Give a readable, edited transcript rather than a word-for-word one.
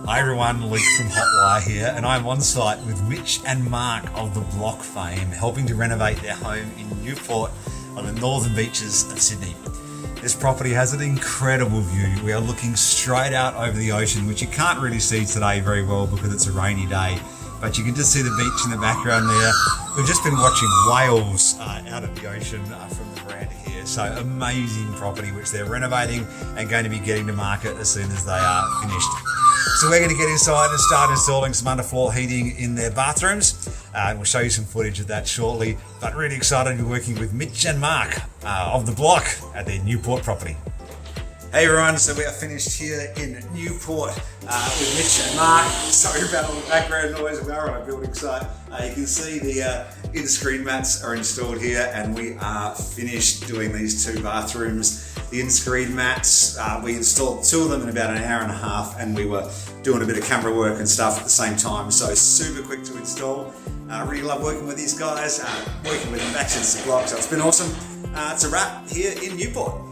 Hi everyone, Luke from Hotwire here, and I'm on site with Mitch and Mark of the Block fame, helping to renovate their home in Newport on the northern beaches of Sydney. This property has an incredible view. We are looking straight out over the ocean, which you can't really see today very well because it's a rainy day, but you can just see the beach in the background there. We've just been watching whales out of the ocean from the veranda here. So amazing property which they're renovating and going to be getting to market as soon as they are finished. So we're going to get inside and start installing some underfloor heating in their bathrooms. We'll show you some footage of that shortly, but really excited to be working with Mitch and Mark of the Block at their Newport property. Hey everyone, so we are finished here in Newport with Mitch and Mark. Sorry about all the background noise, we are on a building site. You can see the in-screen mats are installed here, and we are finished doing these two bathrooms. The in-screen mats, we installed two of them in about an hour and a half, and we were doing a bit of camera work and stuff at the same time, so super quick to install. Really love working with these guys, working with them back since the block, so it's been awesome. It's a wrap here in Newport.